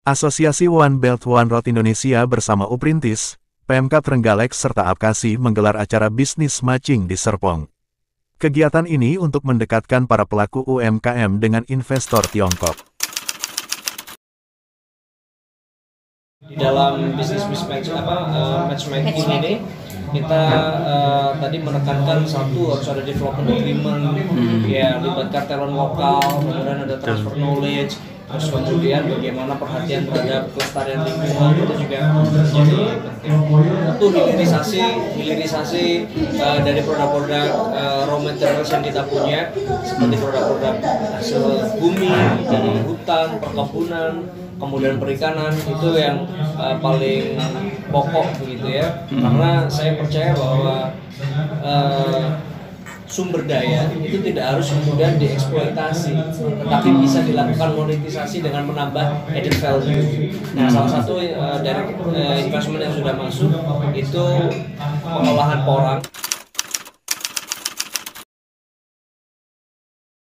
Asosiasi One Belt One Road Indonesia bersama Uprintis, Pemkab Trenggalek serta Apkasi menggelar acara bisnis matching di Serpong. Kegiatan ini untuk mendekatkan para pelaku UMKM dengan investor Tiongkok. Di dalam bisnis matchmaking ini kita tadi menekankan satu harus ada development agreement, ya libatkan talent lokal, kemudian ada transfer knowledge, terus kemudian bagaimana perhatian terhadap kelestarian lingkungan itu juga menjadi penting. Tentu hilirisasi dari produk-produk raw materials yang kita punya seperti produk-produk hasil bumi dari hutan, perkebunan, kemudian perikanan itu yang paling pokok begitu ya. Karena saya percaya bahwa sumber daya itu tidak harus kemudian dieksploitasi, tetapi bisa dilakukan monetisasi dengan menambah added value. Nah, salah satu dari investment yang sudah masuk itu pengolahan porang.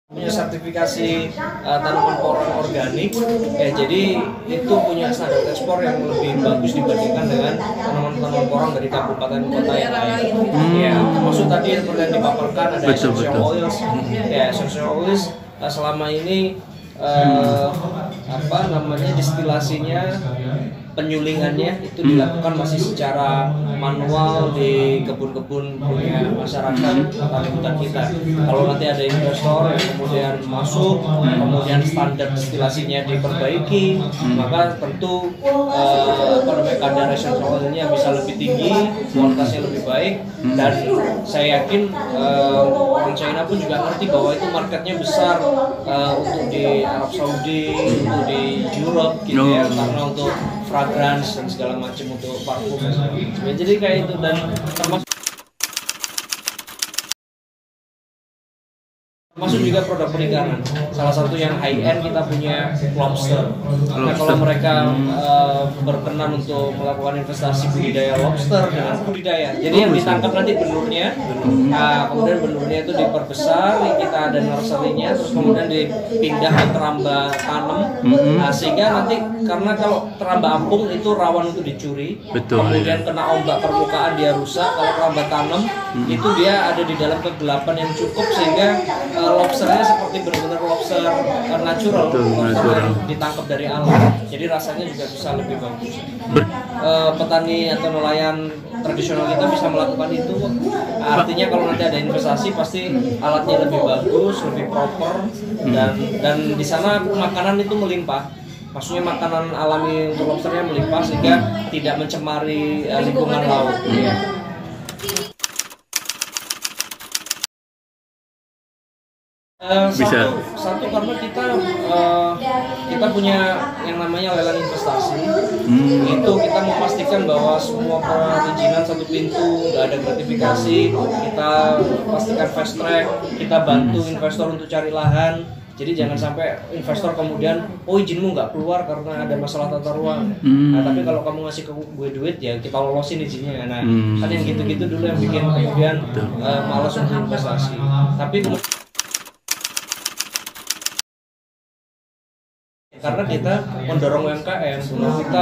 Punya sertifikasi tanaman porang organik, jadi itu punya standar ekspor yang lebih bagus dibandingkan dengan tanaman-tanaman porang dari kabupaten kota yang lain. Ya, maksud tadi seperti yang dipaparkan ada essential oils, ya essential oils selama ini distilasinya, penyulingannya itu dilakukan masih secara manual di kebun-kebun punya masyarakat petani hutan kita. Kalau nanti ada investor yang kemudian masuk, kemudian standar destilasinya diperbaiki, maka tentu kadar essential oilnya bisa lebih tinggi, kualitasnya lebih baik, dan saya yakin orang China pun juga ngerti bahwa itu marketnya besar untuk di Arab Saudi, untuk di Europe gitu ya, karena untuk fragrance dan segala macam, untuk parfum dan segala macam. Jadi kayak itu, dan termasuk juga produk perikanan. Salah satu yang high end kita punya lobster. Nah, kalau mereka berkenan untuk melakukan investasi budidaya lobster dengan budidaya, jadi yang ditangkap nanti benurnya, kemudian benurnya itu diperbesar, kita ada nursery-nya, terus kemudian dipindah ke keramba tanam, sehingga nanti karena kalau keramba apung itu rawan untuk dicuri, kemudian kena ombak permukaan dia rusak. Kalau keramba tanam itu dia ada di dalam kegelapan yang cukup sehingga lobsternya seperti benar-benar lobster natural, lobster ditangkap dari alam, jadi rasanya juga bisa lebih bagus. Petani atau nelayan tradisional kita bisa melakukan itu. Artinya kalau nanti ada investasi pasti alatnya lebih bagus, lebih proper, dan di sana makanan itu melimpah. Maksudnya makanan alami untuk lobsternya melimpah sehingga tidak mencemari lingkungan laut. Satu karena kita punya yang namanya lelang investasi. Itu kita memastikan bahwa semua perizinan satu pintu, nggak ada gratifikasi. Kita pastikan fast track, kita bantu investor untuk cari lahan. Jadi jangan sampai investor kemudian, izinmu nggak keluar karena ada masalah tata ruang. Nah, tapi kalau kamu ngasih ke gue duit, ya kita lolosin izinnya. Nah, kan yang gitu-gitu dulu yang bikin kemudian malas untuk investasi. Tapi karena kita mendorong UMKM, kita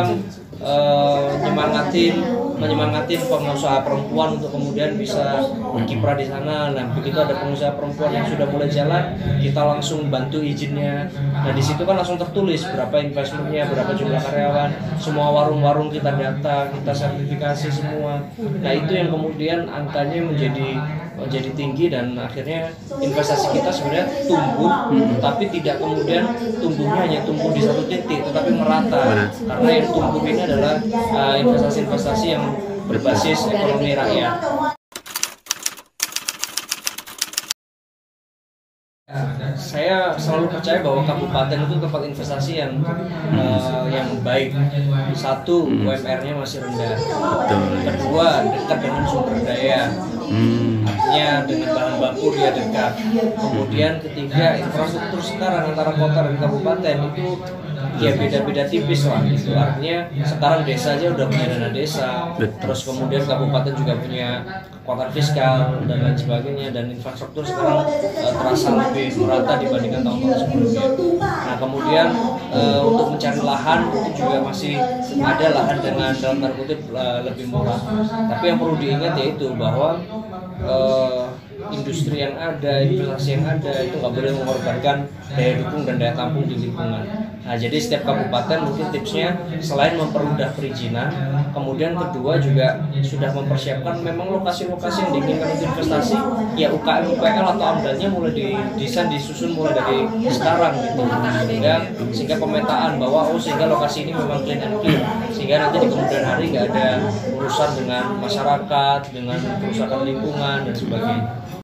menyemangatin pengusaha perempuan untuk kemudian bisa berkiprah di sana. Nah, begitu ada pengusaha perempuan yang sudah mulai jalan, kita langsung bantu izinnya. Nah, di situ kan langsung tertulis berapa investmentnya, berapa jumlah karyawan, semua warung-warung kita data, kita sertifikasi semua. Nah, itu yang kemudian angkanya menjadi tinggi, dan akhirnya investasi kita sebenarnya tumbuh, tapi tidak kemudian tumbuhnya hanya tumbuh di satu titik, tetapi merata. Karena yang tumbuh ini adalah investasi-investasi yang berbasis ekonomi rakyat. Saya selalu percaya bahwa kabupaten itu tempat investasi yang baik. Satu, UMR-nya masih rendah. Kedua, dekat dengan sumber daya. Artinya dengan bahan baku dia dekat. Kemudian ketiga, infrastruktur sekarang antara kota dan kabupaten itu ya beda-beda tipis lah gitu. Artinya sekarang desa aja udah punya dana desa, terus kemudian kabupaten juga punya kekuatan fiskal dan lain sebagainya, dan infrastruktur sekarang terasa lebih merata dibandingkan tahun-tahun sebelumnya. Nah kemudian untuk mencari lahan itu juga masih ada lahan dengan dalam tanda kutip lebih murah. Tapi yang perlu diingat yaitu bahwa industri yang ada, investasi yang ada itu nggak boleh mengorbankan daya dukung dan daya tampung di lingkungan. Nah jadi setiap kabupaten mungkin tipsnya selain mempermudah perizinan, kemudian kedua juga sudah mempersiapkan memang lokasi-lokasi yang diinginkan untuk investasi, ya UKM UPL atau AMDALnya mulai didesain disusun mulai dari sekarang gitu, sehingga pemetaan bahwa sehingga lokasi ini memang clean and clear, sehingga nanti di kemudian hari nggak ada urusan dengan masyarakat, dengan kerusakan lingkungan dan sebagainya.